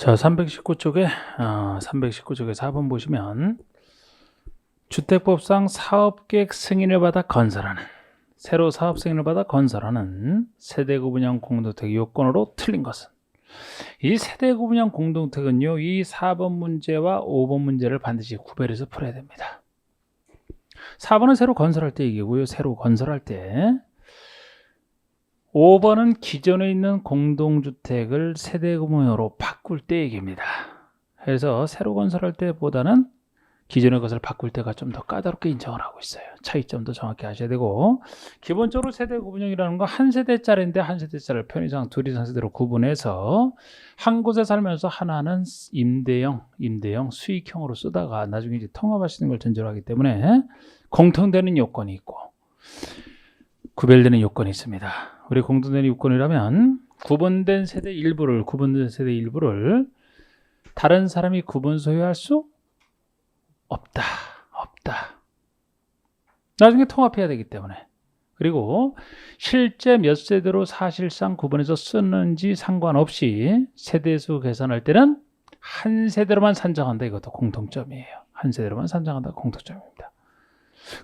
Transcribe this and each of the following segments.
자, 319쪽에 4번 보시면 주택법상 사업계획 승인을 받아 건설하는 새로 사업 승인을 받아 건설하는 세대구분형 공동택 요건으로 틀린 것은 이 세대구분형 공동택은요, 이 4번 문제와 5번 문제를 반드시 구별해서 풀어야 됩니다. 4번은 새로 건설할 때 얘기고요. 새로 건설할 때 5번은 기존에 있는 공동주택을 세대구분형으로 바꿀 때 얘기입니다. 그래서 새로 건설할 때보다는 기존의 것을 바꿀 때가 좀 더 까다롭게 인정을 하고 있어요. 차이점도 정확히 아셔야 되고, 기본적으로 세대구분형이라는 건 한 세대짜리인데 한 세대짜리를 편의상 둘 이상 세대로 구분해서 한 곳에 살면서 하나는 임대형 수익형으로 쓰다가 나중에 이제 통합하시는 걸 전제로 하기 때문에 공통되는 요건이 있고 구별되는 요건이 있습니다. 우리 공통되는 요건이라면 구분된 세대 일부를 다른 사람이 구분 소유할 수 없다. 나중에 통합해야 되기 때문에. 그리고 실제 몇 세대로 사실상 구분해서 쓰는지 상관없이 세대수 계산할 때는 한 세대로만 산정한다. 이것도 공통점이에요. 한 세대로만 산정한다. 공통점입니다.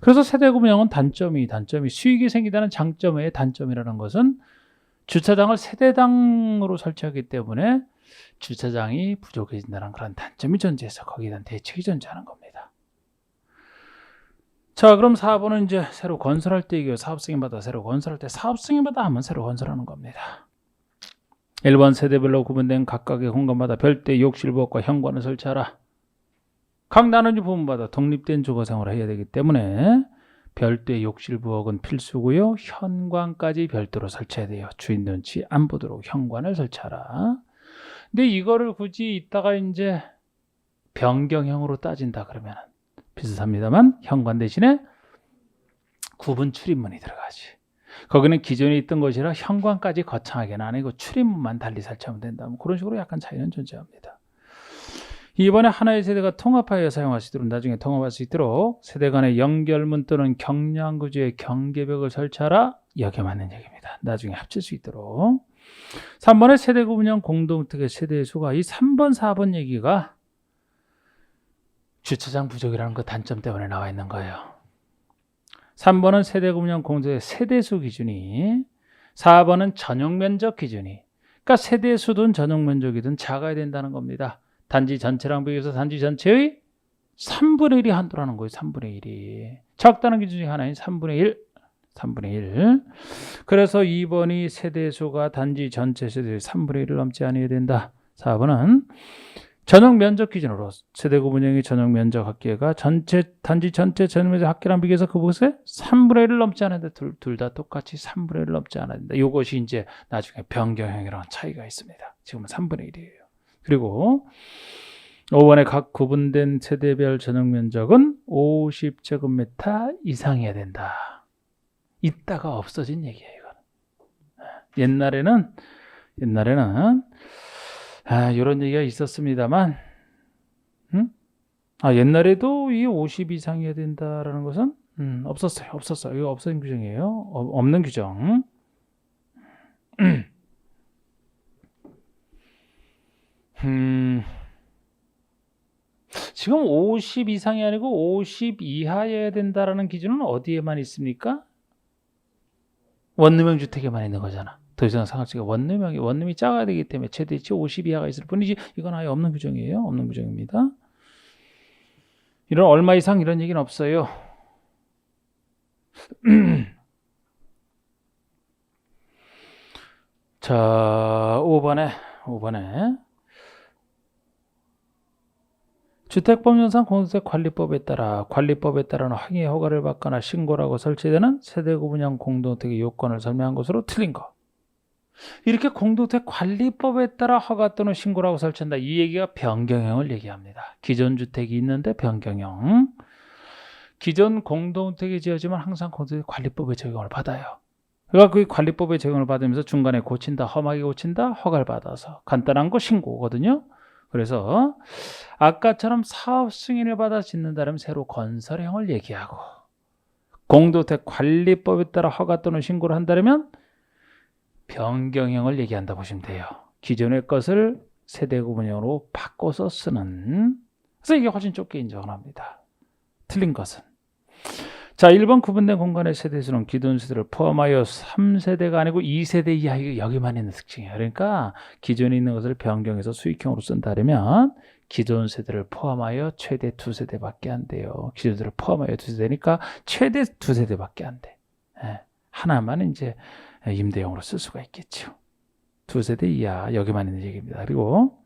그래서 세대구분형은 단점이 수익이 생기다는 장점의 단점이라는 것은 주차장을 세대당으로 설치하기 때문에 주차장이 부족해진다는 그런 단점이 존재해서 거기에 대한 대책이 존재하는 겁니다. 자, 그럼 4번은 이제 새로 건설할 때 이게 사업 승인받아 새로 건설할 때 사업 승인받아 하면 새로 건설하는 겁니다. 1번 세대별로 구분된 각각의 공간마다 별도의 욕실 부엌과 현관을 설치하라. 각 나누지 부분마다 독립된 주거 생활을 해야 되기 때문에 별도의 욕실 부엌은 필수고요. 현관까지 별도로 설치해야 돼요. 주인 눈치 안 보도록 현관을 설치하라. 근데 이거를 굳이 이따가 이제 변경형으로 따진다 그러면 비슷합니다만 현관 대신에 구분 출입문이 들어가지. 거기는 기존에 있던 것이라 현관까지 거창하게는 아니고 출입문만 달리 설치하면 된다. 그런 식으로 약간 차이는 존재합니다. 이번에 하나의 세대가 통합하여 사용할 수 있도록 나중에 통합할 수 있도록 세대 간의 연결문 또는 경량구조의 경계벽을 설치하라. 여기에 맞는 얘기입니다. 나중에 합칠 수 있도록. 3번의 세대구분형 공동택의 세대의 수가 이 3번 4번 얘기가 주차장 부족이라는 그 단점 때문에 나와 있는 거예요. 3번은 세대구분형 공동택의 세대수 기준이 4번은 전용면적 기준이 그러니까 세대수든 전용면적이든 작아야 된다는 겁니다. 단지 전체랑 비교해서 단지 전체의 3분의 1이 한도라는 거예요. 3분의 1이. 적다는 기준 중에 하나인 3분의 1. 그래서 2번이 세대수가 단지 전체 세대의 3분의 1을 넘지 않아야 된다. 4번은 전용 면적 기준으로 세대 구분형의 전용 면적 합계가 단지 전체 전용 면적 합계랑 비교해서 그것에 3분의 1을 넘지 않아야 된다. 둘 다 똑같이 3분의 1을 넘지 않아야 된다. 이것이 이제 나중에 변경형이랑 차이가 있습니다. 지금은 3분의 1이에요. 그리고 5번의 각 구분된 세대별 전용 면적은 50제곱미터 이상이어야 된다. 있다가 없어진 얘기예요. 이거는. 옛날에는 이런 얘기가 있었습니다만, 옛날에도 이 50 이상이어야 된다라는 것은 없었어요. 이거 없어진 규정이에요. 없는 규정. 지금 50 이상이 아니고 50 이하여야 된다라는 기준은 어디에만 있습니까? 원룸형 주택에만 있는 거잖아. 더 이상 상할수가 원룸이 작아야 되기 때문에 최대치 50 이하가 있을 뿐이지 이건 아예 없는 규정이에요. 없는 규정입니다. 이런 얼마 이상 이런 얘기는 없어요. 자, 5번에 주택법령상 공동택관리법에 따라는 항의 허가를 받거나 신고라고 설치되는 세대구분형 공동택의 요건을 설명한 것으로 틀린 거. 이렇게 공동택관리법에 따라 허가 또는 신고라고 설치한다. 이 얘기가 변경형을 얘기합니다. 기존 주택이 있는데 변경형. 기존 공동택이 지어지면 항상 공동택관리법에 적용을 받아요. 그러니까 그 관리법에 적용을 받으면서 중간에 험하게 고친다, 허가를 받아서 간단한 거 신고거든요. 그래서 아까처럼 사업 승인을 받아 짓는다면 새로 건설형을 얘기하고 공동택 관리법에 따라 허가 또는 신고를 한다면 변경형을 얘기한다 보시면 돼요. 기존의 것을 세대 구분형으로 바꿔서 쓰는, 그래서 이게 훨씬 좁게 인정을 합니다. 틀린 것은. 자, 1번 구분된 공간의 세대수는 기존 세대를 포함하여 3세대가 아니고 2세대 이하, 이거 여기만 있는 특징이에요. 그러니까 기존에 있는 것을 변경해서 수익형으로 쓴다면 기존 세대를 포함하여 최대 2세대밖에 안 돼요. 기존 세대를 포함하여 2세대니까 최대 2세대밖에 안 돼. 예, 하나만 이제 임대용으로 쓸 수가 있겠죠. 2세대 이하, 여기만 있는 얘기입니다. 그리고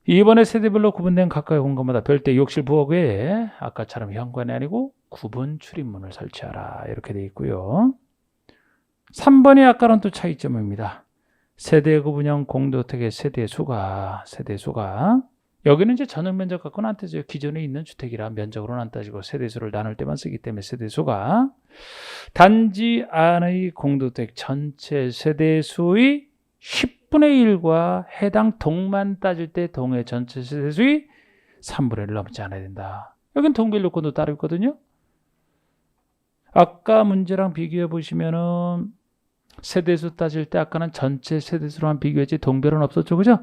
2번의 세대별로 구분된 각각의 공간마다 별도의 욕실 부엌 외에 아까처럼 현관이 아니고 구분 출입문을 설치하라, 이렇게 되어 있고요. 3번이 아까랑 또 차이점입니다. 세대 구분형 공동주택의 세대수가 여기는 이제 전용 면적 갖고는 안 따져요. 기존에 있는 주택이라 면적으로는 안 따지고 세대수를 나눌 때만 쓰기 때문에 세대수가 단지 안의 공동주택 전체 세대수의 10분의 1과 해당 동만 따질 때 동의 전체 세대수의 3분의 1을 넘지 않아야 된다. 여긴 동별 요건도 따로 있거든요. 아까 문제랑 비교해 보시면은 세대수 따질 때 아까는 전체 세대수로만 비교했지 동별은 없었죠, 그죠?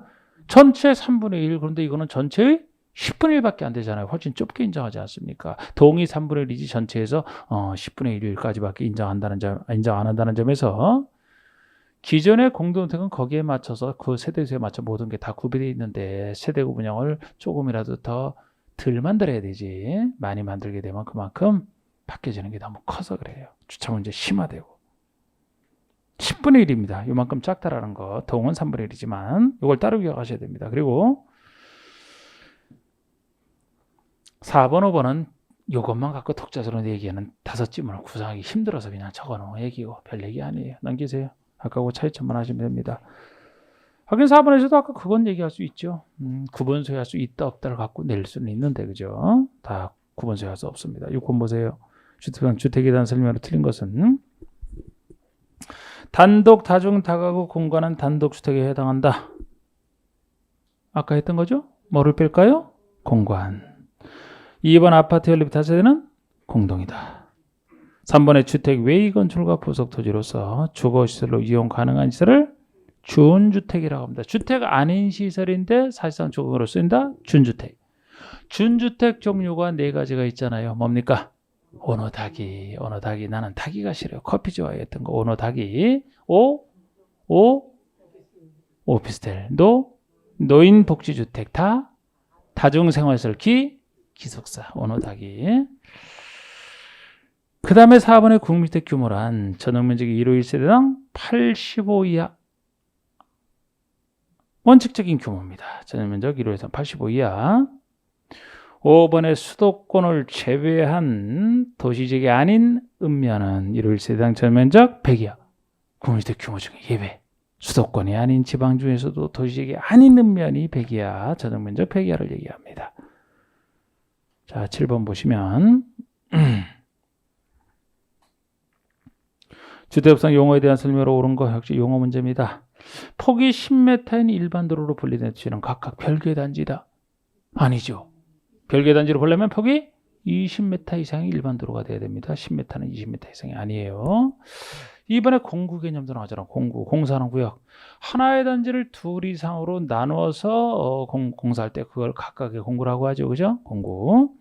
전체 3분의 1, 그런데 이거는 전체의 10분의 1밖에 안 되잖아요. 훨씬 좁게 인정하지 않습니까? 동이 3분의 1이지 전체에서 10분의 1까지밖에 인정 안 한다는 점에서 기존의 공동주택은 거기에 맞춰서 그 세대수에 맞춰 모든 게 다 구비되어 있는데 세대 구분형을 조금이라도 더 덜 만들어야 되지. 많이 만들게 되면 그만큼 바뀌어지는 게 너무 커서 그래요. 주차 문제 심화되고. 10분의 1입니다. 이만큼 작다라는 거. 동은 3분의 1이지만 이걸 따로 기억하셔야 됩니다. 그리고 4번, 5번은 이것만 갖고 독자적으로 얘기하는 5지문을 구성하기 힘들어서 그냥 적어놓은 얘기고 별 얘기 아니에요. 넘기세요. 아까하고 차이점만 하시면 됩니다. 하긴 4번에서도 아까 그건 얘기할 수 있죠. 구분소유할 수 있다 없다를 갖고 낼 수는 있는데, 그죠? 다 구분소유할 수 없습니다. 6번 보세요. 주택에 대한 설명으로 틀린 것은 단독 다중 다가구 공간은 단독주택에 해당한다. 아까 했던 거죠? 뭐를 뺄까요? 공간. 2번 아파트 연립 다세대는 공동이다. 3번의 주택 외의 건축물과 부속 토지로서 주거시설로 이용 가능한 시설을 준주택이라고 합니다. 주택 아닌 시설인데 사실상 주거로 쓰인다? 준주택. 준주택 종류가 4가지가 있잖아요. 뭡니까? 오노다기. 나는 다기가 싫어요. 커피 좋아했던 거. 오노다기. 오피스텔. 노인복지주택. 다중생활시설. 기숙사. 오노다기. 그 다음에 4번의 국민주택 규모란 전용면적이 1호 1세대당 85 이하. 원칙적인 규모입니다. 전용면적 1호에서 85 이하. 5번의 수도권을 제외한 도시지역이 아닌 읍면은 1호 1세대당 전면적 100 이하. 국민주택 규모 중에 예외. 수도권이 아닌 지방 중에서도 도시지역이 아닌 읍면이 100 이하, 전용면적 100 이하를 얘기합니다. 자, 7번 보시면 주택법상 용어에 대한 설명으로 옳은 거 역시 용어 문제입니다. 폭이 10m인 일반 도로로 분리된 도시는 각각 별개 단지다. 아니죠. 별개 단지로 보려면 폭이 20m 이상의 일반 도로가 돼야 됩니다. 10m는 20m 이상이 아니에요. 이번에 공구 개념도 나오잖아. 공사하는 구역. 하나의 단지를 둘 이상으로 나누어서 공사할 때 그걸 각각의 공구라고 하죠. 그죠? 공구.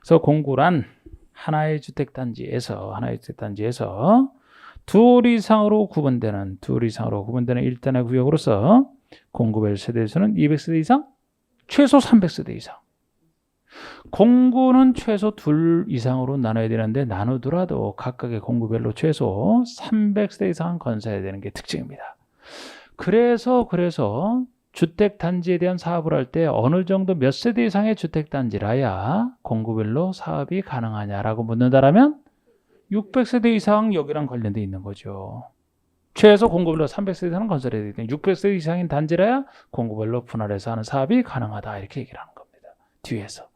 그래서 공구란 하나의 주택단지에서 둘 이상으로 구분되는 일단의 구역으로서 공구별 세대수는 200세대 이상, 최소 300세대 이상. 공구는 최소 둘 이상으로 나눠야 되는데 나누더라도 각각의 공구별로 최소 300세대 이상 건설해야 되는 게 특징입니다. 그래서 주택단지에 대한 사업을 할 때 어느 정도 몇 세대 이상의 주택단지라야 공구별로 사업이 가능하냐라고 묻는다라면 600세대 이상 여기랑 관련돼 있는 거죠. 최소 공구별로 300세대 이상은 건설해야 되기 때문에 600세대 이상인 단지라야 공구별로 분할해서 하는 사업이 가능하다, 이렇게 얘기를 하는 겁니다. 뒤에서.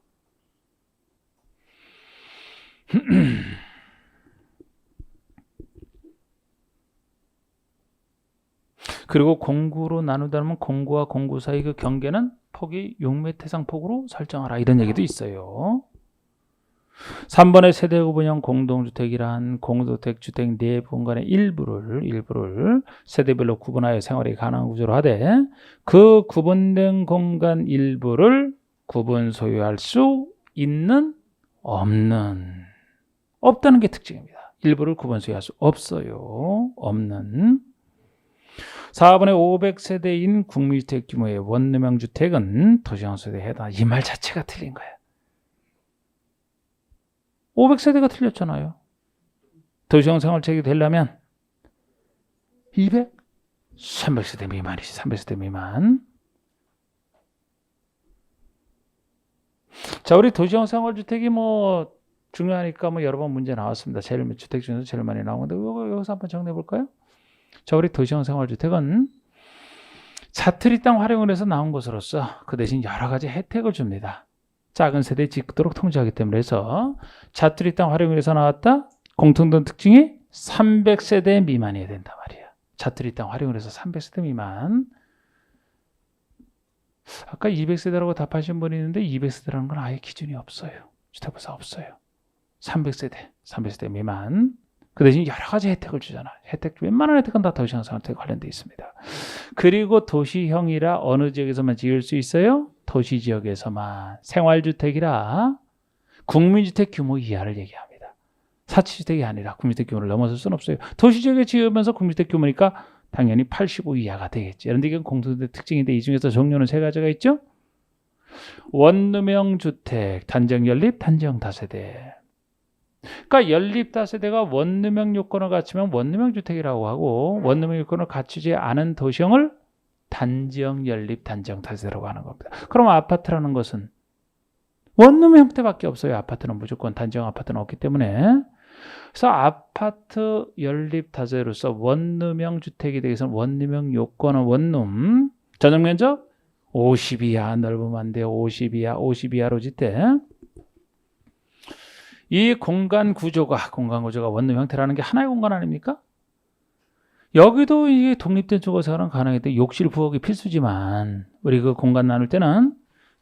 그리고 공구로 나누다면 공구와 공구 사이 그 경계는 폭이 6m 이상 폭으로 설정하라, 이런 얘기도 있어요. 3번의 세대 구분형 공동주택이란 공동주택 주택 내 공간의 일부를 세대별로 구분하여 생활이 가능한 구조로 하되 그 구분된 공간 일부를 구분 소유할 수 있는 없다는 게 특징입니다. 일부를 구분 소유할 수 없어요. 없는. 4번의 500세대인 국민주택 규모의 원룸형 주택은 도시형 세대에 해당. 이 말 자체가 틀린 거예요. 500세대가 틀렸잖아요. 도시형 생활주택이 되려면 300세대 미만이지. 300세대 미만. 자, 우리 도시형 생활주택이 뭐 중요하니까 뭐 여러 번 문제 나왔습니다. 주택 중에서 제일 많이 나오는데 여기서 한번 정리해 볼까요? 자, 우리 도시형 생활주택은 자투리 땅 활용을 해서 나온 것으로서 그 대신 여러 가지 혜택을 줍니다. 작은 세대에 짓도록 통제하기 때문에 해서 자투리 땅 활용을 해서 나왔다. 공통된 특징이 300세대 미만이어야 된단 말이에요. 자투리 땅 활용을 해서 300세대 미만. 아까 200세대라고 답하신 분이 있는데 200세대라는 건 아예 기준이 없어요. 주택부사 없어요. 300세대 미만. 그 대신 여러 가지 혜택을 주잖아. 웬만한 혜택은 다 도시형 생활주택에 관련되어 있습니다. 그리고 도시형이라 어느 지역에서만 지을 수 있어요? 도시지역에서만. 생활주택이라 국민주택 규모 이하를 얘기합니다. 사치주택이 아니라 국민주택 규모를 넘어설 수는 없어요. 도시지역에 지으면서 국민주택 규모니까 당연히 85 이하가 되겠지. 그런데 이건 공통된 특징인데 이 중에서 종류는 세 가지가 있죠. 원룸형 주택, 단정 연립, 단정 다세대. 그러니까 연립 다세대가 원룸형 요건을 갖추면 원룸형 주택이라고 하고 원룸형 요건을 갖추지 않은 도시형을 단정 연립 단정 다세대라고 하는 겁니다. 그럼 아파트라는 것은 원룸 형태밖에 없어요. 아파트는 무조건 단정 아파트는 없기 때문에. 그래서 아파트 연립 다세대로서 원룸형 주택이 되기 위해서는 원룸형 요건은 원룸 전용 면적 50 이하 넓으면 안 돼요. 50 이하로 짓대. 이 공간 구조가 원룸 형태라는 게 하나의 공간 아닙니까? 여기도 이게 독립된 주거 생활은 가능한데 욕실 부엌이 필수지만 우리 그 공간 나눌 때는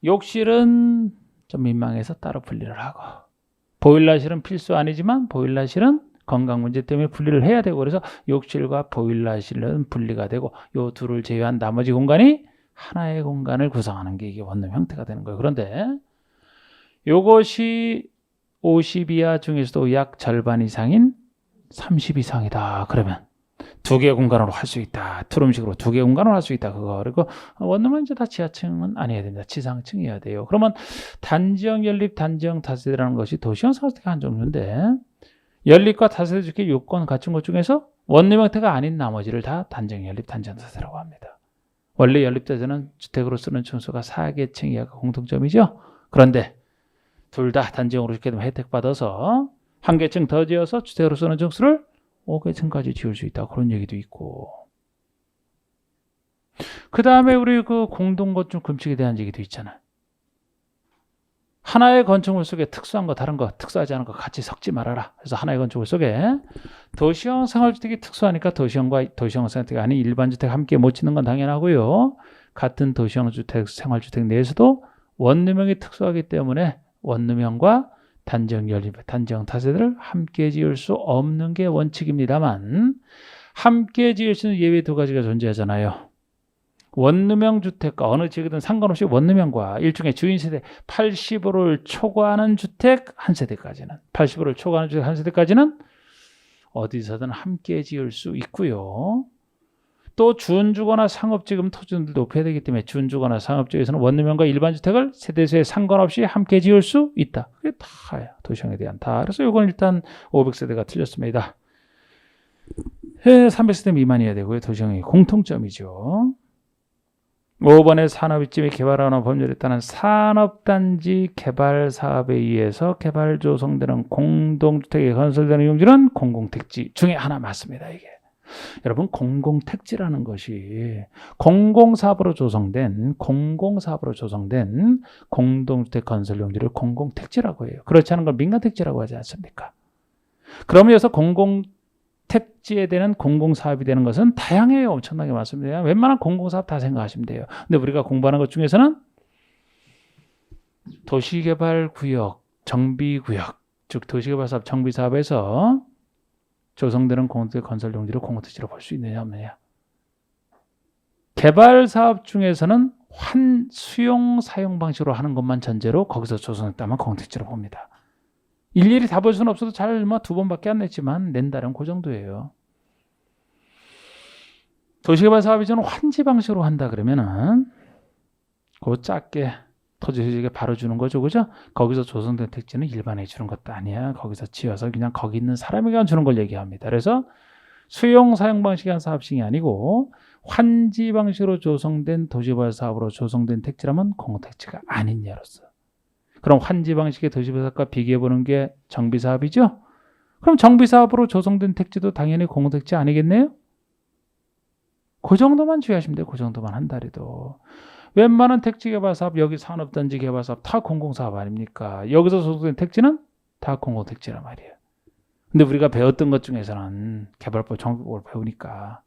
욕실은 좀 민망해서 따로 분리를 하고 보일러실은 필수 아니지만 보일러실은 건강 문제 때문에 분리를 해야 되고 그래서 욕실과 보일러실은 분리가 되고 요 둘을 제외한 나머지 공간이 하나의 공간을 구성하는 게 이게 원룸 형태가 되는 거예요. 그런데 요것이 50 이하 중에서도 약 절반 이상인 30 이상이다. 그러면 두 개의 공간으로 할 수 있다. 투룸식으로 두 개의 공간으로 할 수 있다. 그거. 그리고 원룸은 이제 다 지하층은 아니어야 됩니다. 지상층이어야 돼요. 그러면 단지형 연립, 단지형 다세대라는 것이 도시형 생활주택의 한 종류인데 연립과 다세대 주택 요건 갖춘 것 중에서 원룸 형태가 아닌 나머지를 다 단지형 연립, 단지형 다세대라고 합니다. 원래 연립 다세대는 주택으로 쓰는 층수가 4개층 이하가 공통점이죠. 그런데 둘 다 단지형으로 짓게 되면 혜택 받아서 한 개층 더 지어서 주택으로 쓰는 층수를 5개층까지 지을 수 있다. 그런 얘기도 있고. 그 다음에 우리 그 공동건축 금칙에 대한 얘기도 있잖아. 하나의 건축물 속에 특수한 거, 다른 거, 특수하지 않은 거 같이 섞지 말아라. 그래서 하나의 건축물 속에 도시형 생활주택이 특수하니까 도시형과 도시형 생활주택이 아닌 일반 주택 함께 못 짓는 건 당연하고요. 같은 도시형 주택, 생활주택 내에서도 원룸형이 특수하기 때문에 원룸형과 단지형 연립, 단지형 다세대를 함께 지을 수 없는 게 원칙입니다만 함께 지을 수 있는 예외 두 가지가 존재하잖아요. 원룸형 주택과 어느 지역이든 상관없이 원룸형과 일종의 주인 세대 80호를 초과하는 주택 한 세대까지는 80호를 초과하는 주택 한 세대까지는 어디서든 함께 지을 수 있고요. 또 준주거나 상업지금 토지를 높여야 되기 때문에 준주거나 상업지에서는 원룸형과 일반 주택을 세대수에 상관없이 함께 지을 수 있다. 그게 다야. 도시형에 대한 다. 그래서 이건 일단 500세대가 틀렸습니다. 300세대 미만이어야 되고요. 도시형의 공통점이죠. 5번에 산업입지에 개발하는 법률에 따른 산업단지 개발 사업에 의해서 개발 조성되는 공동주택이 건설되는 용지는 공공택지 중에 하나 맞습니다. 이게. 여러분 공공택지라는 것이 공공사업으로 조성된 공동주택 건설 용지를 공공택지라고 해요. 그렇지 않은 걸 민간택지라고 하지 않습니까? 그러면서 공공택지에 대한 공공사업이 되는 것은 다양해요. 엄청나게 많습니다. 웬만한 공공사업 다 생각하시면 돼요. 근데 우리가 공부하는 것 중에서는 도시개발구역, 정비구역 즉 도시개발사업, 정비사업에서 조성되는 공동택지 건설 용지를 공동택지로 볼 수 있느냐 없느냐. 개발사업 중에서는 수용 사용 방식으로 하는 것만 전제로 거기서 조성했다면 공동택지로 봅니다. 일일이 다 볼 수는 없어도 잘 두 번밖에 안 냈지만 낸다면 그 정도예요. 도시개발 사업이 저는 환지 방식으로 한다 그러면은 그 작게 토지 소유주에게 바로 주는 거죠, 그죠? 거기서 조성된 택지는 일반에 주는 것도 아니야. 거기서 지어서 그냥 거기 있는 사람에게 주는 걸 얘기합니다. 그래서 수용 사용 방식이 한 사업식이 아니고 환지 방식으로 조성된 도시개발 사업으로 조성된 택지라면 공공택지가 아닌 예로서. 그럼 환지 방식의 도시개발 사업과 비교해 보는 게 정비 사업이죠? 그럼 정비 사업으로 조성된 택지도 당연히 공공택지 아니겠네요? 그 정도만 주의하시면 돼요. 그 정도만 한 달에도. 웬만한 택지 개발 사업, 여기 산업단지 개발 사업 다 공공사업 아닙니까? 여기서 소속된 택지는 다 공공택지란 말이에요. 근데 우리가 배웠던 것 중에서는 개발법 정법을 배우니까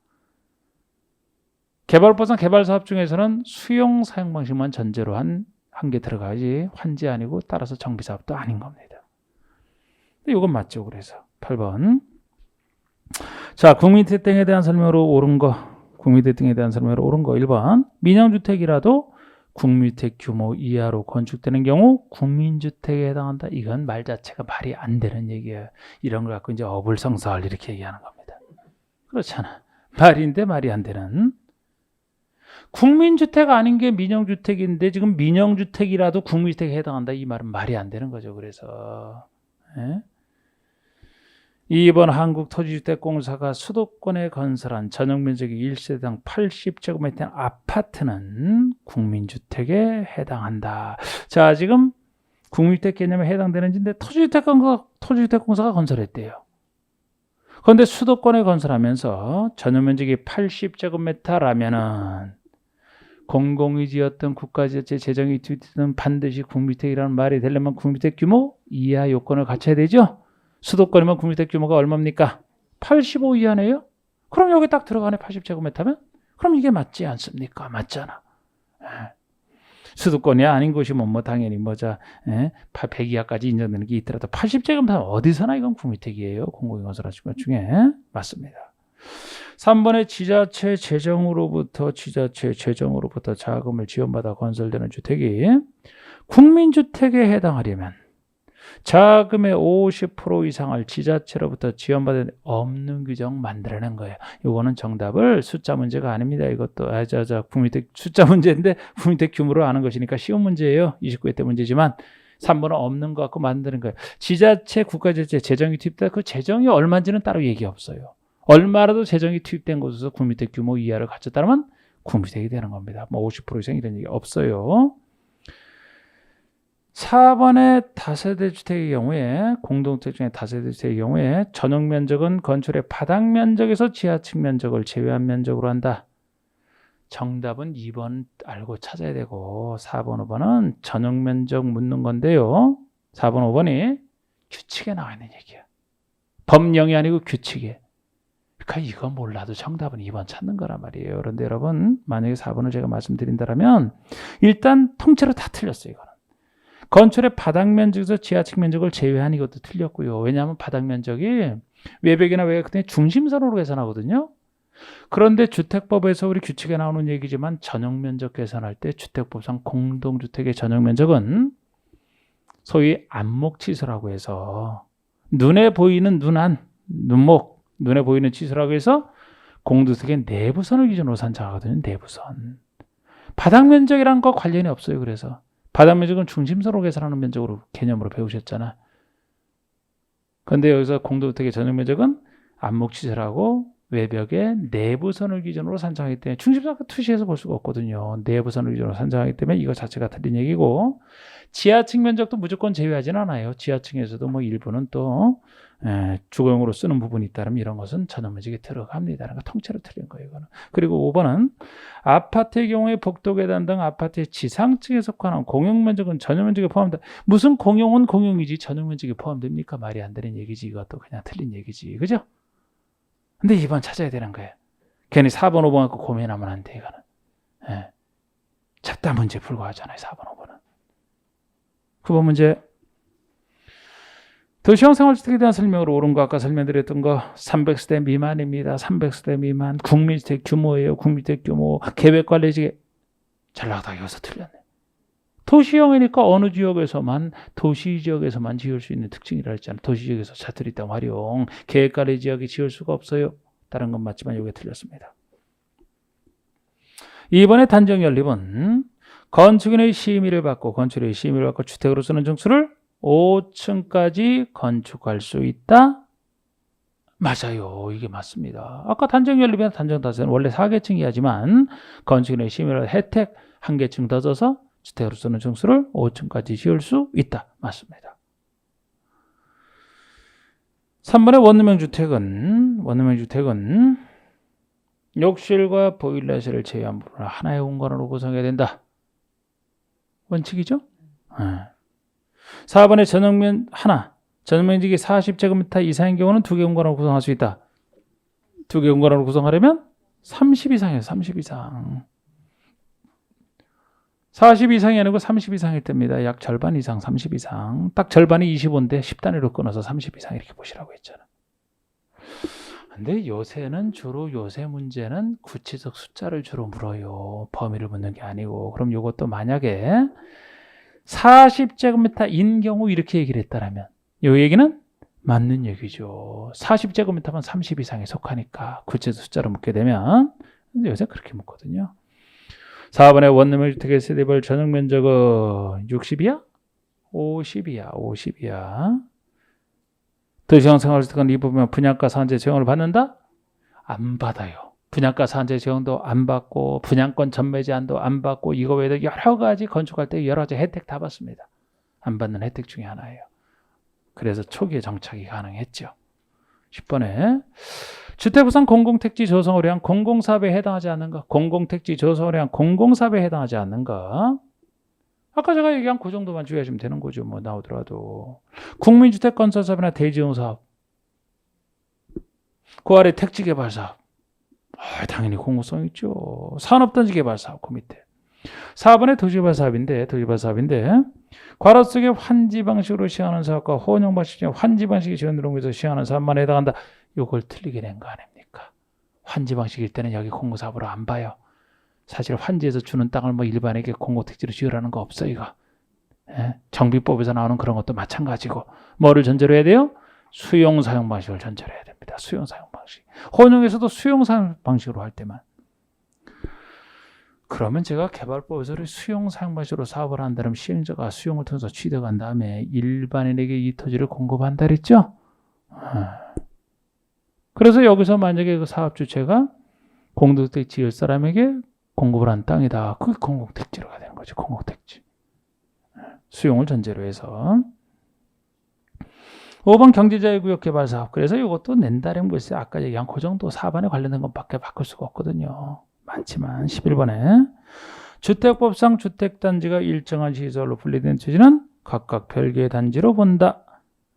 개발법상 개발사업 중에서는 수용 사용 방식만 전제로 한 게 들어가야지 환지 아니고 따라서 정비사업도 아닌 겁니다. 근데 이건 맞죠. 그래서 8번. 자, 국민주택 등에 대한 설명으로 옳은 거. 국민주택 등에 대한 설명으로 옳은 거 1번. 민영주택이라도 국민주택 규모 이하로 건축되는 경우 국민주택에 해당한다. 이건 말 자체가 말이 안 되는 얘기예요. 이런 걸 갖고 이제 어불성설 이렇게 얘기하는 겁니다. 그렇잖아. 말인데 말이 안 되는. 국민주택 아닌 게 민영주택인데 지금 민영주택이라도 국민주택에 해당한다. 이 말은 말이 안 되는 거죠. 그래서 2번 한국토지주택공사가 수도권에 건설한 전용면적이 1세당 80제곱미터 아파트는 국민주택에 해당한다. 자, 지금 국민주택 개념에 해당되는지인데 토지주택공사가 건설했대요. 그런데 수도권에 건설하면서 전용면적이 80제곱미터라면은 공공이 지었던 국가지자체 재정이 투입되는 반드시 국민주택이라는 말이 되려면 국민주택 규모 이하 요건을 갖춰야 되죠. 수도권이면 국민주택 규모가 얼마입니까? 85 이하네요. 그럼 여기 딱 들어가네. 80제곱미터면? 그럼 이게 맞지 않습니까? 맞잖아. 수도권이 아닌 곳이 당연히 100 이하까지 인정되는 게 있더라도 80제곱미터 어디서나 이건 국민주택이에요. 공공이 건설하신 것 중에. 맞습니다. 3번에 지자체 재정으로부터 자금을 지원받아 건설되는 주택이 국민주택에 해당하려면 자금의 50% 이상을 지자체로부터 지원받은 없는 규정 만들어낸 거예요. 이거는 정답을 숫자 문제가 아닙니다. 이것도 국민주택 숫자 문제인데 국민주택 규모로 아는 것이니까 쉬운 문제예요. 29회 때 문제지만 3번은 없는 거 갖고 만드는 거예요. 지자체, 국가지자체 재정이 투입돼 그 재정이 얼마인지는 따로 얘기 없어요. 얼마라도 재정이 투입된 곳에서 국민주택 규모 이하를 갖췄다면 국민주택이 되는 겁니다. 50% 이상 이런 얘기 없어요. 4번의 다세대 주택의 경우에 공동주택 중에 다세대 주택의 경우에 전용 면적은 건축의 바닥 면적에서 지하층 면적을 제외한 면적으로 한다. 정답은 2번 알고 찾아야 되고 4번, 5번은 전용 면적 묻는 건데요. 4번, 5번이 규칙에 나와 있는 얘기야. 법령이 아니고 규칙에. 그러니까 이거 몰라도 정답은 2번 찾는 거란 말이에요. 그런데 여러분 만약에 4번을 제가 말씀드린다면 일단 통째로 다 틀렸어요. 이거는. 건축의 바닥 면적에서 지하층 면적을 제외한 이것도 틀렸고요. 왜냐하면 바닥 면적이 외벽이나 외곽 등의 중심선으로 계산하거든요. 그런데 주택법에서 우리 규칙에 나오는 얘기지만 전용 면적 계산할 때 주택법상 공동주택의 전용 면적은 소위 안목치수라고 해서 눈에 보이는 눈에 보이는 치수라고 해서 공동주택의 내부선을 기준으로 산정하거든요. 내부선. 바닥 면적이란 거 관련이 없어요. 그래서 바닥 면적은 중심선으로 계산하는 면적으로 개념으로 배우셨잖아. 그런데 여기서 공동주택의 전용 면적은 안목치수라고 외벽의 내부선을 기준으로 산정하기 때문에 중심선을 투시해서 볼 수가 없거든요. 내부선을 기준으로 산정하기 때문에 이거 자체가 틀린 얘기고 지하층 면적도 무조건 제외하진 않아요. 지하층에서도 일부는 또 주거용으로 쓰는 부분이 있다면 이런 것은 전용 면적에 들어갑니다. 그러니까 통째로 틀린 거예요. 이거는. 그리고 5번은 아파트의 경우에 복도계단 등 아파트의 지상층에 속하는 공용 면적은 전용 면적에 포함된다. 무슨 공용은 공용이지 전용 면적에 포함됩니까? 말이 안 되는 얘기지. 이것도 그냥 틀린 얘기지. 그죠? 근데 2번 찾아야 되는 거예요. 괜히 4번, 5번 갖고 고민하면 안 돼. 이거는. 잡다 문제 불과하잖아요. 4번, 5번은. 9번 문제. 도시형 생활주택에 대한 설명으로 옳은 거 아까 설명드렸던 거 300세대 미만입니다. 300세대 미만. 국민주택 규모예요. 국민주택 규모. 계획관리지에 전라도가 여기서 틀렸네. 도시형이니까 어느 지역에서만 도시 지역에서만 지을 수 있는 특징이라 했잖아요. 도시 지역에서 자투리 땅 활용. 계획관리 지역에 지을 수가 없어요. 다른 건 맞지만 이게 틀렸습니다. 이번에 단정 연립은 건축인의 심의를 받고 건축인의 심의를 받고 주택으로 쓰는 증수를 5층까지 건축할 수 있다. 맞아요. 이게 맞습니다. 아까 단정 연립이나 단정 다세는 원래 4계층이 하지만 건축인의 심의를 혜택 1계층 더 줘서 주택으로 쓰는 증수를 5층까지 지을 수 있다. 맞습니다. 3번의 원룸형 주택은 욕실과 보일러실을 제외한 부분을 하나의 공간으로 구성해야 된다. 원칙이죠? 4번의 전용면 하나, 전용면적이 40제곱미터 이상인 경우는 2개 공간으로 구성할 수 있다. 2개 공간으로 구성하려면 30 이상이에요. 30 이상. 40 이상이 아니고 30 이상일 때입니다. 약 절반 이상, 30 이상. 딱 절반이 25인데 10단위로 끊어서 30 이상 이렇게 보시라고 했잖아. 근데 요새는 주로 요새 문제는 구체적 숫자를 주로 물어요. 범위를 묻는 게 아니고. 그럼 이것도 만약에 40제곱미터인 경우 이렇게 얘기를 했다라면 이 얘기는 맞는 얘기죠. 40제곱미터면 30 이상에 속하니까 구체적 숫자로 묻게 되면 근데 요새 그렇게 묻거든요. 4번의 원룸형 주택의 세대별 전용 면적은 60이야? 50이야. 도시형 생활주택은 이 부분 분양가 상한제 지원을 받는다? 안 받아요. 분양가 상한제 지원도 안 받고 분양권 전매 제한도 안 받고 이거 외에도 여러 가지 건축할 때 여러 가지 혜택 다 받습니다. 안 받는 혜택 중에 하나예요. 그래서 초기에 정착이 가능했죠. 10번에 주택부산 공공택지 조성을 위한 공공사업에 해당하지 않는가? 공공택지 조성을 위한 공공사업에 해당하지 않는가? 아까 제가 얘기한 그 정도만 주의하시면 되는 거죠. 뭐 나오더라도. 국민주택 건설사업이나 대지용사업. 그 아래 택지개발사업. 당연히 공공성 있죠. 산업단지개발사업 그 밑에. 4번의 도시개발사업인데 괄호 속에 환지 방식으로 시행하는 사업과 혼용 방식 중에 환지 방식이 지원되는 곳에서 시행하는 사업만 해당한다. 이걸 틀리게 낸 거 아닙니까? 환지 방식일 때는 여기 공공사업으로 안 봐요. 사실 환지에서 주는 땅을 뭐 일반에게 공공택지로 지으라는 거 없어 이거. 정비법에서 나오는 그런 것도 마찬가지고 뭐를 전제로 해야 돼요? 수용사용 방식을 전제로 해야 됩니다. 수용사용 방식. 혼용에서도 수용사용 방식으로 할 때만. 그러면 제가 개발법에서 수용사용 방식으로 사업을 한다면 시행자가 수용을 통해서 취득한 다음에 일반인에게 이 토지를 공급한다 그랬죠? 그래서 여기서 만약에 그 사업 주체가 공동택지 지을 사람에게 공급을 한 땅이다. 그게 공공택지로가 되는 거죠. 공공택지. 수용을 전제로 해서. 5번 경제자유구역 개발사업. 그래서 이것도 낸다는 것이 아까 얘기한 그 정도 4번에 관련된 것밖에 바꿀 수가 없거든요. 많지만 11번에 주택법상 주택단지가 일정한 시설로 분리된 토지는 각각 별개의 단지로 본다.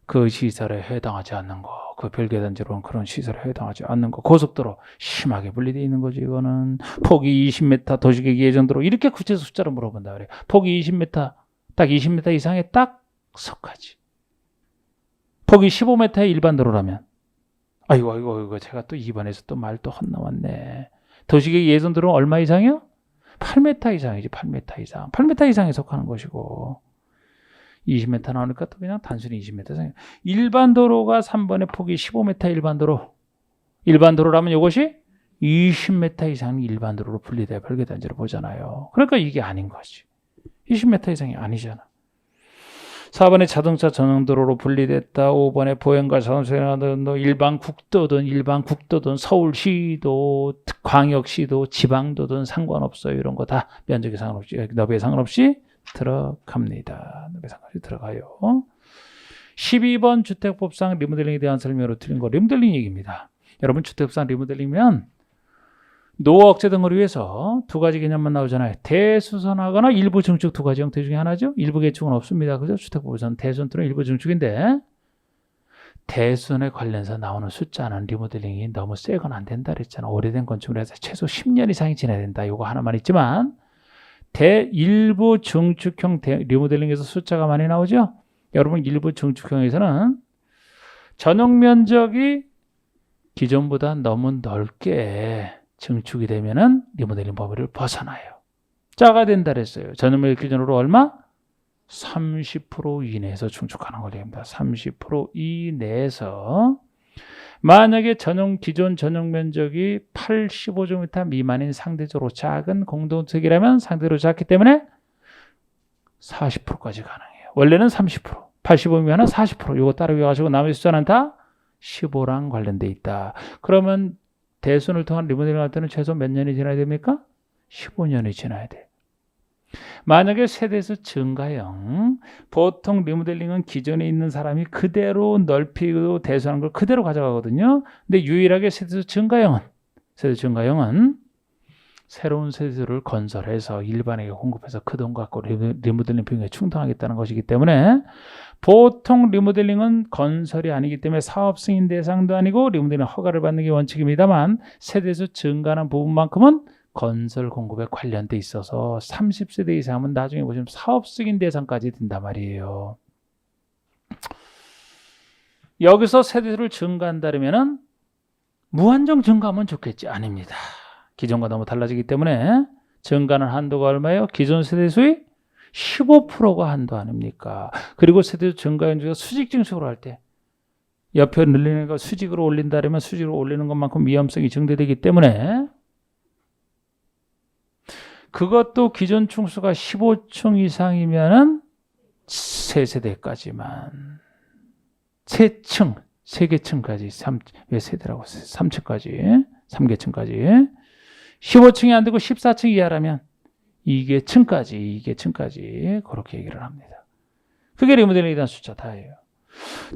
그 시설에 해당하지 않는 거. 그 별개 단지로는 그런 시설에 해당하지 않는 거. 고속도로 심하게 분리되어 있는 거지. 이거는 폭이 20m 도시계획 예정도로 이렇게 구체적 숫자로 물어본다 그래. 폭이 20m 딱 20m 이상에 딱 석하지. 폭이 15m의 일반 도로라면 아이고 제가 또 2번에서 또 말 또 헛나왔네. 도시계획 예정도로는 얼마 이상이요? 8m 이상이지. 8m 이상. 8m 이상에 속하는 것이고 20m 나오니까 또 그냥 단순히 20m 이상. 일반 도로가 3번의 폭이 15m 일반 도로. 일반 도로라면 이것이 20m 이상 일반 도로로 분리돼 별개 단지로 보잖아요. 그러니까 이게 아닌 거지. 20m 이상이 아니잖아. 4번에 자동차 전용도로로 분리됐다. 5번에 보행과 자동차는 일반 국도든 서울시도 광역시도 지방도든 상관없어요. 이런 거 다 면적에 상관없이 너비에 상관없이 들어갑니다. 너비에 상관없이 들어가요. 12번 주택법상 리모델링에 대한 설명으로 틀린 거 리모델링 얘기입니다. 여러분 주택법상 리모델링이면 노후 억제 등을 위해서 두 가지 개념만 나오잖아요. 대수선하거나 일부 증축 두 가지 형태 중에 하나죠. 일부 개축은 없습니다. 그죠? 주택법에서는 대수선 또는 일부 증축인데 대수선에 관련해서 나오는 숫자는 리모델링이 너무 세건 안 된다 그랬잖아. 오래된 건축을 해서 최소 10년 이상이 지나야 된다. 이거 하나만 있지만 일부 증축형 리모델링에서 숫자가 많이 나오죠. 여러분 일부 증축형에서는 전용 면적이 기존보다 너무 넓게 증축이 되면은 리모델링 범위를 벗어나요. 작아 된다 그랬어요. 전용 면적 기준으로 얼마? 30% 이내에서 증축하는 걸입니다. 30% 이내에서 만약에 기존 전용 면적이 85제곱미터 미만인 상대적으로 작은 공동주택이라면 상대적으로 작기 때문에 40%까지 가능해요. 원래는 30%, 85미만은 40%. 이거 따로 외워가지고 나머지 숫자는 다 15랑 관련돼 있다. 그러면 대손을 통한 리모델링 할 때는 최소 몇 년이 지나야 됩니까? 15년이 지나야 돼. 만약에 세대수 증가형, 보통 리모델링은 기존에 있는 사람이 그대로 넓히고 대수하는 걸 그대로 가져가거든요. 근데 유일하게 세대수 증가형은 새로운 세대수를 건설해서 일반에게 공급해서 그 돈 갖고 리모델링 비용에 충당하겠다는 것이기 때문에 보통 리모델링은 건설이 아니기 때문에 사업 승인 대상도 아니고 리모델링 허가를 받는 게 원칙입니다만 세대수 증가하는 부분만큼은 건설 공급에 관련돼 있어서 30세대 이상은 나중에 보시면 사업 승인 대상까지 된단 말이에요. 여기서 세대수를 증가한다면은 무한정 증가하면 좋겠지? 아닙니다. 기존과 너무 달라지기 때문에 증가하는 한도가 얼마예요? 기존 세대수의 15%가 한도 아닙니까? 그리고 세대수 증가율 중에서 수직 증축을 할 때 옆에 늘리는 거 수직으로 올린다면 수직으로 올리는 것만큼 위험성이 증대되기 때문에 그것도 기존 층수가 15층 이상이면은 3세대까지만 3층, 3개층까지 왜 세대라고 했어요? 3층까지 3개층까지 15층이 안 되고 14층 이하라면 2개층까지 그렇게 얘기를 합니다. 그게 리모델링에 대한 숫자 다예요.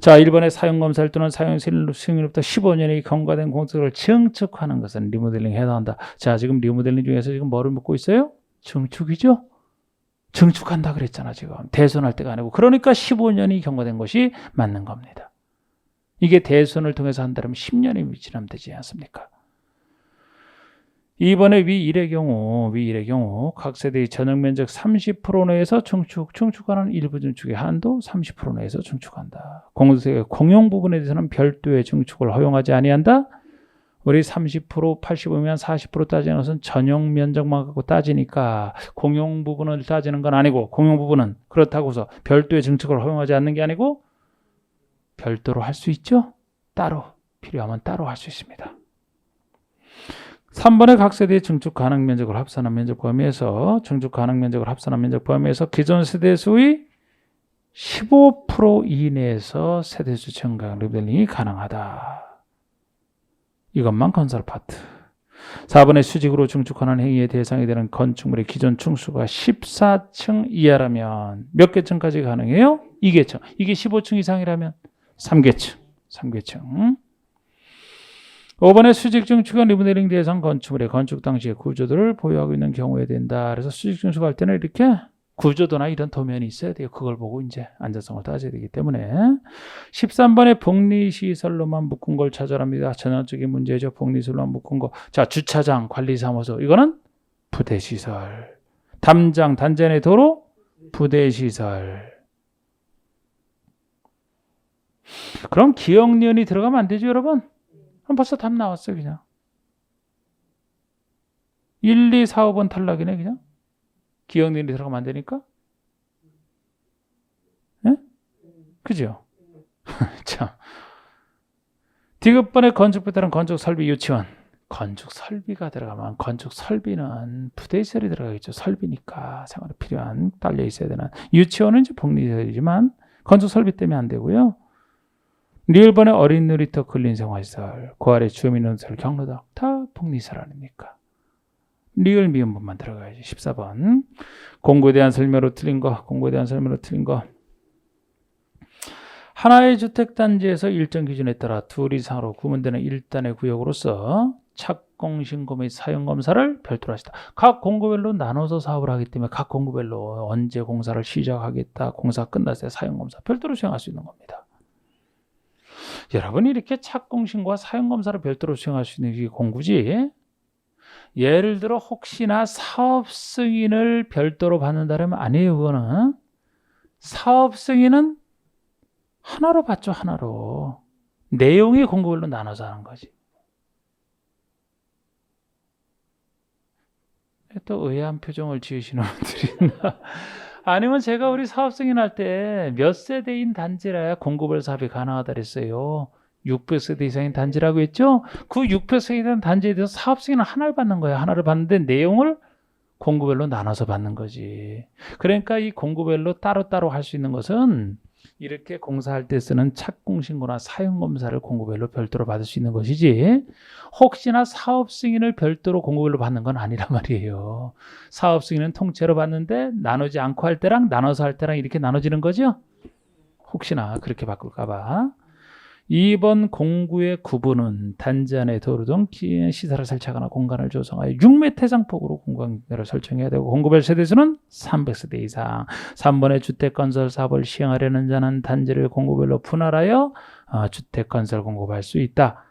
자, 1번에 사용검사를 또는 사용 승인으로부터 15년이 경과된 공사를 증축하는 것은 리모델링에 해당한다. 자, 지금 리모델링 중에서 지금 뭐를 묻고 있어요? 증축이죠? 증축한다 그랬잖아, 지금. 대손할 때가 아니고. 그러니까 15년이 경과된 것이 맞는 겁니다. 이게 대손을 통해서 한다면 10년이 지나면 되지 않습니까? 2번에 위 1의 경우 각 세대의 전용 면적 30% 내에서 증축하는 일부 증축의 한도 30% 내에서 증축한다. 공동주택의 공용 부분에 대해서는 별도의 증축을 허용하지 아니한다. 우리 30%, 85면 40% 따지는 것은 전용 면적만 갖고 따지니까 공용 부분을 따지는 건 아니고 공용 부분은 그렇다고서 별도의 증축을 허용하지 않는 게 아니고 별도로 할 수 있죠. 따로 필요하면 따로 할 수 있습니다. 3번의 각 세대의 증축 가능 면적을 합산한 면적 범위에서 기존 세대수의 15% 이내에서 세대수 증가 리모델링이 가능하다. 이것만 건설 파트. 4번의 수직으로 증축하는 행위의 대상이 되는 건축물의 기존 층수가 14층 이하라면 몇 개층까지 가능해요? 2개층. 이게 15층 이상이라면 3개층. 5번의 수직 증축은 리모델링 대상 건축물의 건축 당시의 구조도를 보유하고 있는 경우에 된다. 그래서 수직 증축할 때는 이렇게 구조도나 이런 도면이 있어야 돼요. 그걸 보고 이제 안전성을 따져야 되기 때문에 13번의 복리시설로만 묶은 걸 찾아랍니다. 전형적인 문제죠. 복리시설로만 묶은 거. 자, 주차장, 관리사무소 이거는 부대시설. 담장, 단지 내 도로 부대시설. 그럼 기억니은이 들어가면 안 되죠, 여러분? 그럼 벌써 답 나왔어요, 그냥. 1, 2, 4, 5번 탈락이네, 그냥. 기억니은이 들어가면 안 되니까. 예? 그죠? 자. 디귿번에 건축부에 따른 건축설비 유치원. 건축설비가 들어가면 건축설비는 부대시설이 들어가겠죠. 설비니까 생활에 필요한 딸려 있어야 되는. 유치원은 이제 복리시설이지만 건축설비 때문에 안 되고요. 리을번에 어린 놀이터 근린생활시설, 그 아래 주민센터 경로당 다 복리시설 아닙니까? 리을 미음분만 들어가야지. 14번 공구에 대한 설명으로 틀린 거. 하나의 주택단지에서 일정 기준에 따라 둘 이상으로 구분되는 1단의 구역으로서 착공신고 및 사용검사를 별도로 하시다. 각 공구별로 나눠서 사업을 하기 때문에 각 공구별로 언제 공사를 시작하겠다, 공사 끝났을 때 사용검사 별도로 수행할 수 있는 겁니다. 여러분이 이렇게 착공신고와 사용검사를 별도로 수행할 수 있는 게 공구지. 예를 들어 혹시나 사업 승인을 별도로 받는다면 아니에요. 그거는 사업 승인은 하나로 받죠. 하나로. 내용이 공고별로 나눠서 하는 거지. 또 의아한 표정을 지으시는 분들이 있나? 아니면 제가 우리 사업 승인할 때 몇 세대인 단지라야 공고별 사업이 가능하다 그랬어요. 600세대 이상인 단지라고 했죠? 그 600세대 이상 단지에 대해서 사업 승인을 하나를 받는 거예요. 하나를 받는데 내용을 공고별로 나눠서 받는 거지. 그러니까 이 공고별로 따로따로 할 수 있는 것은 이렇게 공사할 때 쓰는 착공신고나 사용검사를 공고별로 별도로 받을 수 있는 것이지, 혹시나 사업 승인을 별도로 공고별로 받는 건 아니란 말이에요. 사업 승인은 통째로 받는데 나누지 않고 할 때랑 나눠서 할 때랑 이렇게 나눠지는 거죠. 혹시나 그렇게 바꿀까 봐. 2번 공구의 구분은 단지 안에 도로 등 시설을 설치하거나 공간을 조성하여 6m 이상폭으로 공간을 설정해야 되고, 공구별 세대수는 300세대 이상. 3번의 주택건설 사업을 시행하려는 자는 단지를 공구별로 분할하여 주택건설 공급할 수 있다.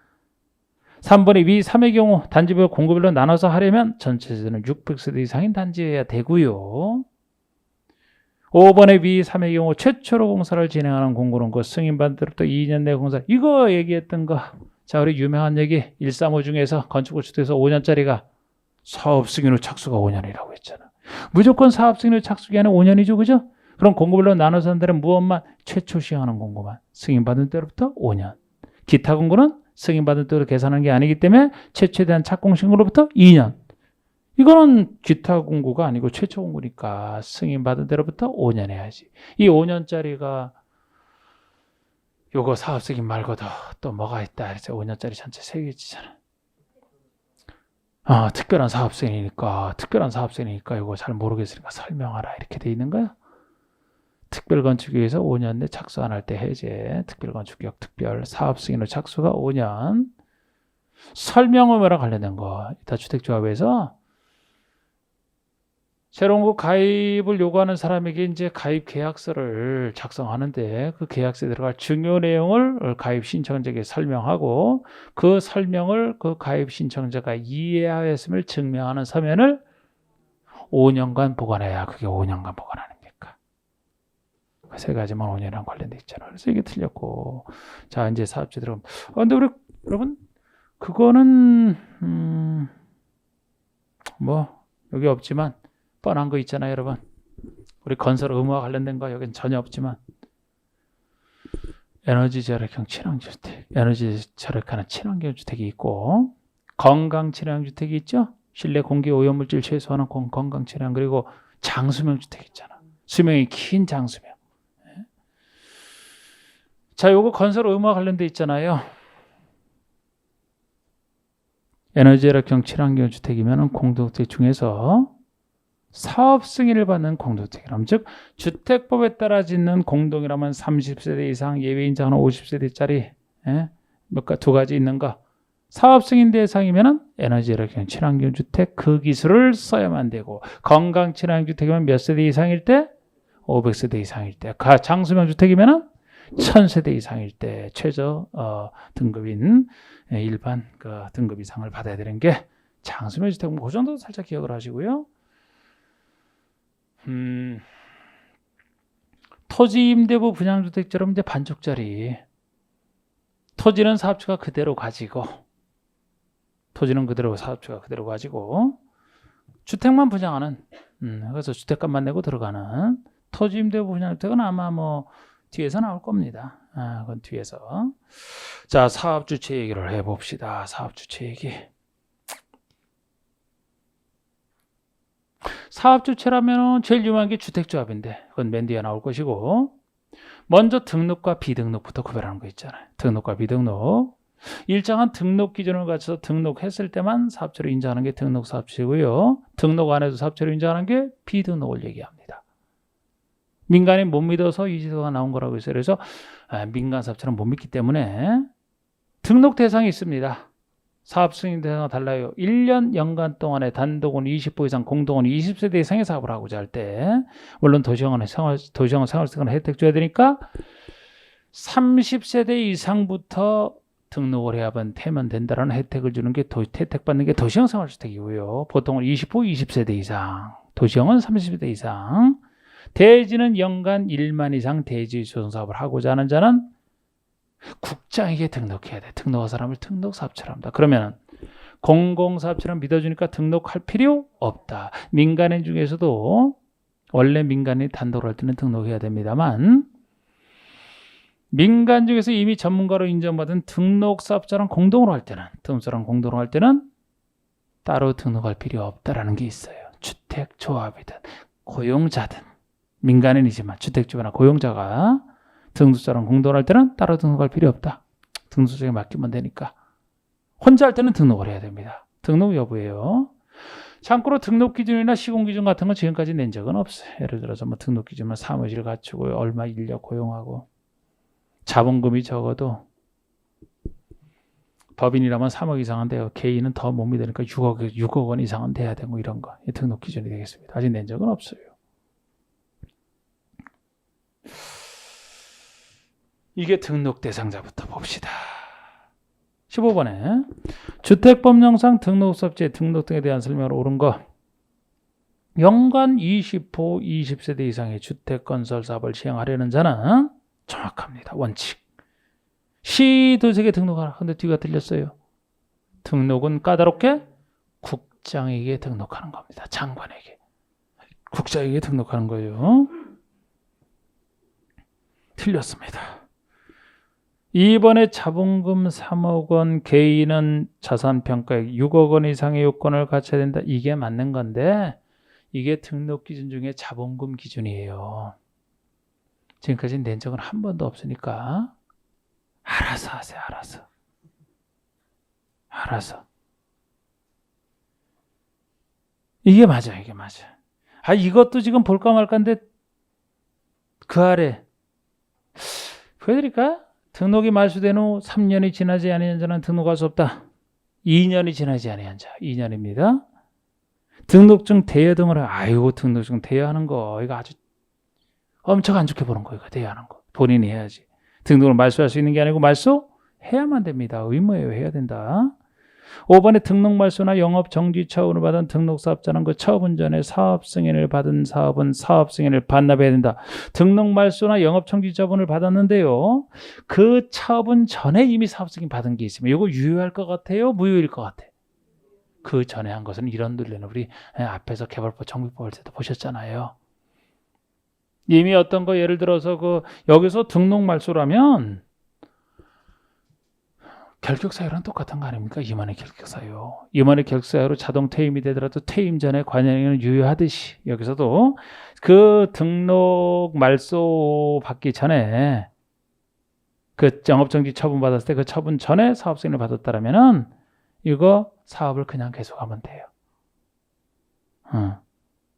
3번의 위 3의 경우 단지별 공구별로 나눠서 하려면 전체 세대는 600세대 이상인 단지여야 되고요. 5번의 위 3의 경우 최초로 공사를 진행하는 공고는 그 승인받은 때부터 2년 내 공사. 이거 얘기했던 거. 자, 우리 유명한 얘기 135 중에서 건축 주택에서 5년짜리가 사업 승인 후 착수가 5년이라고 했잖아. 무조건 사업 승인 후 착수 기간은 5년이죠. 그죠? 그럼 공고별로 나눠서 한 데는 무엇만? 최초 시행하는 공고만. 승인받은 때로부터 5년. 기타 공고는 승인받은 때로 계산하는 게 아니기 때문에 최초에 대한 착공신고로부터 2년. 이거는 기타 공고가 아니고 최초 공고니까 승인받은 데로부터 5년 해야지. 이 5년짜리가 요거 사업 승인 말고도 또 뭐가 있다. 그래서 5년짜리 전체 3개지잖아. 특별한 사업 승인이니까 이거 잘 모르겠으니까 설명하라 이렇게 돼 있는 거야. 특별건축위에서 5년 내 착수 안 할 때 해제, 특별건축격 특별 사업 승인 후 착수가 5년. 설명의무랑 관련된 거. 이따 주택조합에서 새로운 거 가입을 요구하는 사람에게 이제 가입 계약서를 작성하는데, 그 계약서에 들어갈 중요 내용을 가입 신청자에게 설명하고, 그 설명을 그 가입 신청자가 이해하였음을 증명하는 서면을 5년간 보관해야 그게 5년간 보관 아닙니까? 그 세 가지만 5년이랑 관련돼 있잖아. 그래서 이게 틀렸고. 자, 이제 사업체 들어가면. 근데 우리 여러분, 그거는 뭐 여기 없지만 뻔한 거 있잖아요, 여러분. 우리 건설 의무와 관련된 거 여기는 전혀 없지만, 에너지 절약형 친환경주택, 에너지 절약하는 친환경주택이 있고, 건강 친환경주택이 있죠. 실내 공기 오염물질 최소화하는 건강 친환경, 그리고 장수명 주택 있잖아. 수명이 긴 장수명. 자, 요거 건설 의무와 관련돼 있잖아요. 에너지 절약형 친환경주택이면 공동주택 중에서 사업 승인을 받는 공동주택이라면, 즉 주택법에 따라 짓는 공동이라면 30세대 이상, 예외인자는 50세대짜리 두 가지 있는 거. 사업 승인 대상이면 에너지 절약형 친환경 주택 그 기술을 써야만 되고, 건강 친환경 주택이면 몇 세대 이상일 때? 500세대 이상일 때. 장수명 주택이면 1000세대 이상일 때 최저 등급인 일반 그 등급 이상을 받아야 되는 게 장수명 주택. 그 정도 살짝 기억을 하시고요. 토지 임대부 분양주택처럼 이제 반쪽짜리, 토지는 사업주가 그대로 가지고, 주택만 분양하는, 그래서 주택값만 내고 들어가는 토지 임대부 분양주택은 아마 뭐 뒤에서 나올 겁니다. 그건 뒤에서. 자, 사업주체 얘기를 해봅시다. 사업주체 얘기. 사업주체라면 제일 유명한 게 주택조합인데, 그건 맨 뒤에 나올 것이고, 먼저 등록과 비등록부터 구별하는 거 있잖아요. 등록과 비등록. 일정한 등록 기준을 갖춰서 등록했을 때만 사업체로 인정하는 게 등록사업체고요. 등록 안 해도 사업체로 인정하는 게 비등록을 얘기합니다. 민간이 못 믿어서 이 지도가 나온 거라고 했어요. 그래서 민간 사업체는 못 믿기 때문에 등록 대상이 있습니다. 사업 승인 대상과 달라요. 1년 연간 동안에 단독은 20호 이상, 공동은 20세대 이상의 사업을 하고자 할 때, 물론 도시형은 생활세권 혜택 줘야 되니까 30세대 이상부터 등록을 해야 되면 된다는 혜택을 주는 게 혜택 받는 게 도시형 생활주택이고요. 보통은 20호 20세대 이상, 도시형은 30세대 이상. 대지는 연간 1만 이상 대지 조성 사업을 하고자 하는 자는 국장에게 등록해야 돼. 등록한 사람을 등록사업자로 합니다. 그러면 공공사업자를 믿어주니까 등록할 필요 없다. 민간인 중에서도 원래 민간인이 단독으로 할 때는 등록해야 됩니다만 민간 중에서 이미 전문가로 인정받은 등록사업자랑 공동으로 할 때는 따로 등록할 필요 없다라는 게 있어요. 주택조합이든 고용자든 민간인이지만 주택조합이나 고용자가 등록사랑 공동으로 할 때는 따로 등록할 필요 없다. 등록사에 맡기면 되니까. 혼자 할 때는 등록을 해야 됩니다. 등록 여부예요. 참고로 등록 기준이나 시공 기준 같은 건 지금까지 낸 적은 없어요. 예를 들어서 뭐 등록 기준은 사무실 갖추고 얼마 인력 고용하고 자본금이 적어도 법인이라면 3억 이상은 돼요. 개인은 더 못 믿으니까 6억 원 이상은 돼야 되고 이런 거. 등록 기준이 되겠습니다. 아직 낸 적은 없어요. 이게 등록 대상자부터 봅시다. 15번에 주택법령상 등록사업자의 등록 등에 대한 설명을 옳은 거. 연간 20호 20세대 이상의 주택건설사업을 시행하려는 자는 정확합니다. 원칙. 시도지에 등록하라. 근데 뒤가 틀렸어요. 등록은 까다롭게 국장에게 등록하는 겁니다. 장관에게. 국장에게 등록하는 거예요. 틀렸습니다. 2번에 자본금 3억 원, 개인은 자산평가액 6억 원 이상의 요건을 갖춰야 된다. 이게 맞는 건데 이게 등록 기준 중에 자본금 기준이에요. 지금까지 낸 적은 한 번도 없으니까 알아서 하세요. 알아서. 이게 맞아. 이것도 지금 볼까 말까인데 그 아래 보여드릴까? 등록이 말소된 후 3년이 지나지 아니한 자는 등록할 수 없다. 2년이 지나지 아니한 자. 2년입니다. 등록증 대여 등을 등록증 대여하는 거 이거 아주 엄청 안 좋게 보는 거예요. 대여하는 거. 본인이 해야지. 등록을 말소할 수 있는 게 아니고 말소해야만 됩니다. 의무예요. 해야 된다. 5번에 등록 말소나 영업 정지 처분을 받은 등록사업자는 그 처분 전에 사업 승인을 받은 사업은 사업 승인을 반납해야 된다. 등록 말소나 영업 정지 처분을 받았는데요. 그 처분 전에 이미 사업 승인 받은 게 있으면 이거 유효할 것 같아요? 무효일 것 같아? 그 전에 한 것은 이런 논리는 우리 앞에서 개발법 정비법 할 때도 보셨잖아요. 이미 어떤 거 예를 들어서 여기서 등록 말소라면 결격사유랑 똑같은 거 아닙니까? 임원의 결격사유. 임원의 결격사유로 자동 퇴임이 되더라도 퇴임 전에 관행을 유효하듯이 여기서도 그 등록 말소 받기 전에 그 영업정지 처분 받았을 때 그 처분 전에 사업 승인을 받았다라면은 이거 사업을 그냥 계속하면 돼요.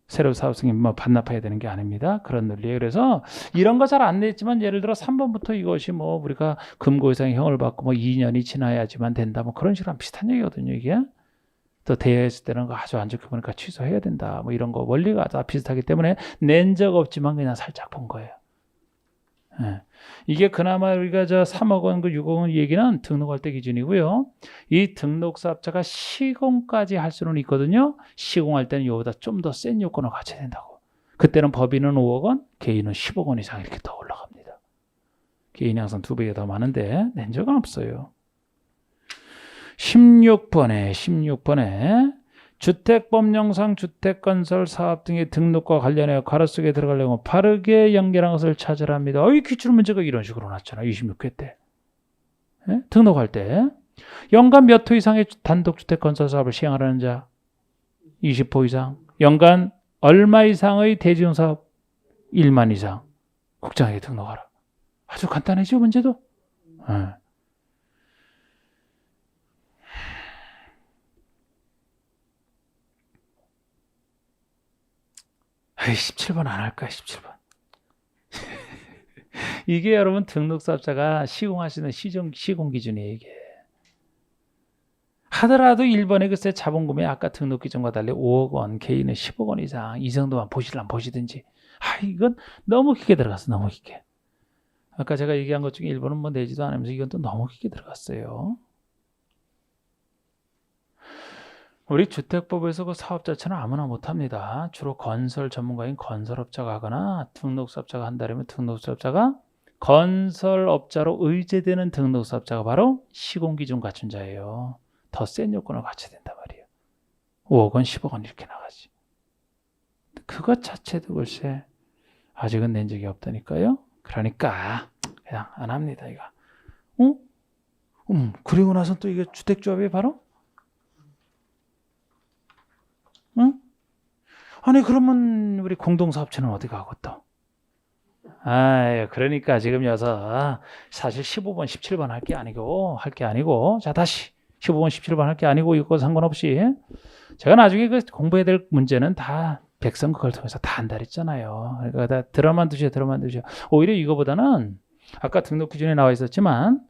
새로 사업 승인 반납해야 되는 게 아닙니다. 그런 논리예요. 그래서 이런 거 잘 안 냈지만 예를 들어 3번부터 이것이 우리가 금고 이상의 형을 받고 2년이 지나야지만 된다. 그런 식으로 비슷한 얘기거든요. 이게 또 대여했을 때는 아주 안 좋게 보니까 취소해야 된다. 이런 거 원리가 다 비슷하기 때문에 낸 적 없지만 그냥 살짝 본 거예요. 이게 그나마 우리가 3억 원, 6억 원 얘기는 등록할 때 기준이고요. 이 등록사업자가 시공까지 할 수는 있거든요. 시공할 때는 이거보다 좀 더 센 요건을 갖춰야 된다고. 그때는 법인은 5억 원, 개인은 10억 원 이상 이렇게 더 올라갑니다. 개인이 항상 2배가 더 많은데 낸 적은 없어요. 16번에 주택법령상 주택건설 사업 등의 등록과 관련하여 괄호 속에 들어가려면 바르게 연결한 것을 찾으랍니다. 기출 문제가 이런 식으로 났잖아요. 26회 때. 등록할 때. 연간 몇 호 이상의 단독주택건설 사업을 시행하려는 자? 20호 이상. 연간 얼마 이상의 대지용 사업? 1만 이상. 국장에게 등록하라. 아주 간단해지요, 문제도? 17번 안 할까? 17번. 이게 여러분 등록사업자가 시공하시는 시공 기준이에요. 이게. 하더라도 1번에 글쎄 자본금이 아까 등록 기준과 달리 5억 원, 개인은 10억 원 이상 이 정도만 보시든지. 이건 너무 깊게 들어갔어. 너무 깊게. 아까 제가 얘기한 것 중에 1번은 내지도 않으면서 이건 또 너무 깊게 들어갔어요. 우리 주택법에서 그 사업 자체는 아무나 못합니다. 주로 건설 전문가인 건설업자가 하거나 등록사업자가 한다면 등록사업자가 건설업자로 의제되는 등록사업자가 바로 시공기준 갖춘 자예요. 더 센 요건을 갖춰야 된단 말이에요. 5억 원, 10억 원 이렇게 나가지. 그것 자체도 글쎄 아직은 낸 적이 없다니까요. 그러니까 그냥 안 합니다 이거. 그리고 나서 또 이게 주택조합이 바로? 응? 아니 그러면 우리 공동사업체는 어디 가고 또? 그러니까 지금 여기서 사실 15번, 17번 할 게 아니고 자 다시 15번, 17번 할 게 아니고 이거 상관없이 제가 나중에 그 공부해야 될 문제는 다 백선 그걸 통해서 다 한다 그랬잖아요. 그러니까 다 들어만 두셔. 오히려 이거보다는 아까 등록 기준에 나와 있었지만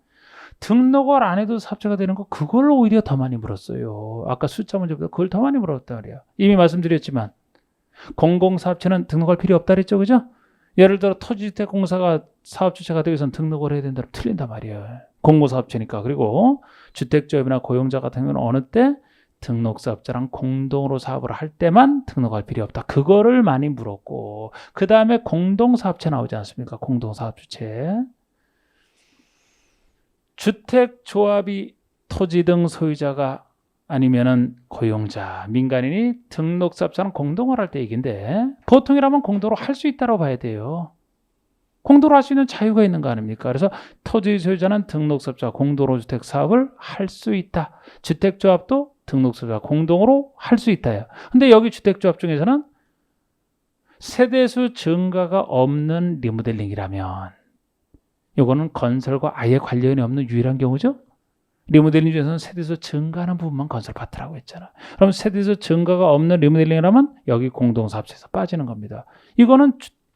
등록을 안 해도 사업자가 되는 거 그걸 오히려 더 많이 물었어요. 아까 숫자 문제보다 그걸 더 많이 물었단 말이에요. 이미 말씀드렸지만 공공사업체는 등록할 필요 없다 그랬죠. 그죠? 예를 들어 토지주택공사가 사업주체가 되기 위해서는 등록을 해야 된다면 틀린단 말이에요. 공모사업체니까. 그리고 주택조합이나 고용자 같은 경우는 어느 때 등록사업자랑 공동으로 사업을 할 때만 등록할 필요 없다. 그거를 많이 물었고 그 다음에 공동사업체 나오지 않습니까? 공동사업주체. 주택조합이 토지 등 소유자가 아니면은 고용자, 민간인이 등록사업자랑 공동을 할 때 얘기인데 보통이라면 공동으로 할 수 있다고 봐야 돼요. 공동으로 할 수 있는 자유가 있는 거 아닙니까? 그래서 토지 소유자는 등록사업자 공동으로 주택 사업을 할 수 있다. 주택조합도 등록사업자 공동으로 할 수 있다요. 근데 여기 주택조합 중에서는 세대수 증가가 없는 리모델링이라면 이거는 건설과 아예 관련이 없는 유일한 경우죠. 리모델링 중에서는 세대수 증가하는 부분만 건설 파트라고 했잖아. 그럼 세대수 증가가 없는 리모델링이라면 여기 공동사업체에서 빠지는 겁니다. 이거는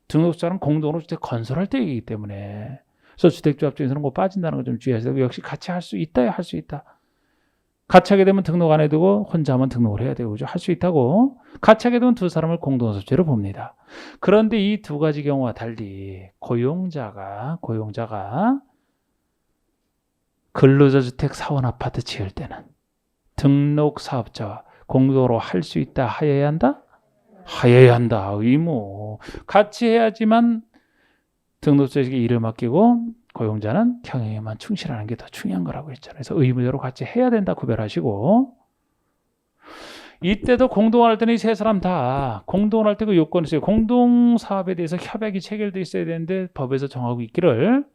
등록자는 공동으로 주택 건설할 때 얘기이기 때문에 그래서 주택조합 중에서는 뭐 빠진다는 거 좀 주의하시고 역시 같이 할 수 있다. 할 수 있다. 같이 하게 되면 등록 안 해두고 혼자 하면 등록을 해야 되고 할 수 있다고. 같이 하게 되면 두 사람을 공동사업체로 봅니다. 그런데 이 두 가지 경우와 달리 고용자가 근로자 주택 사원 아파트 지을 때는 등록 사업자와 공동으로 할 수 있다. 하여야 한다? 하여야 한다. 의무. 같이 해야지만 등록자에게 일을 맡기고 고용자는 경영에만 충실하는 게 더 중요한 거라고 했잖아요. 그래서 의무대로 같이 해야 된다 구별하시고 이때도 공동을 할 때는 이 세 사람 다 공동을 할 때 그 요건이 있어요. 공동사업에 대해서 협약이 체결돼 있어야 되는데 법에서 정하고 있기를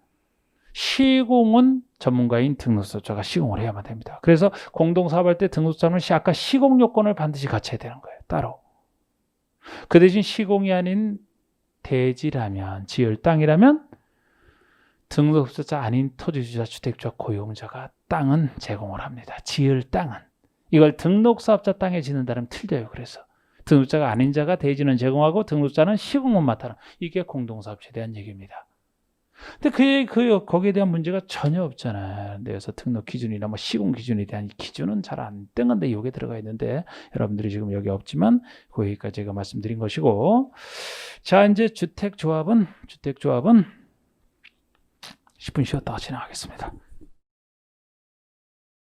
시공은 전문가인 등록사업자가 시공을 해야만 됩니다. 그래서 공동사업할 때 등록사업은 아까 시공 요건을 반드시 갖춰야 되는 거예요. 따로. 그 대신 시공이 아닌 대지라면 지을 땅이라면 등록사업자 아닌 토지주자 주택조합 고용자가 땅은 제공을 합니다. 지을 땅은. 이걸 등록사업자 땅에 짓는다면 틀려요. 그래서 등록자가 아닌 자가 대지는 제공하고 등록자는 시공만 맡아라. 이게 공동사업체에 대한 얘기입니다. 근데 거기에 대한 문제가 전혀 없잖아요. 근데 그래서 등록 기준이나 뭐 시공 기준에 대한 기준은 잘 안 뜬 건데 여기에 들어가 있는데 여러분들이 지금 여기 없지만 거기까지 제가 말씀드린 것이고 자 이제 주택조합은 10분 쉬었다가 진행하겠습니다.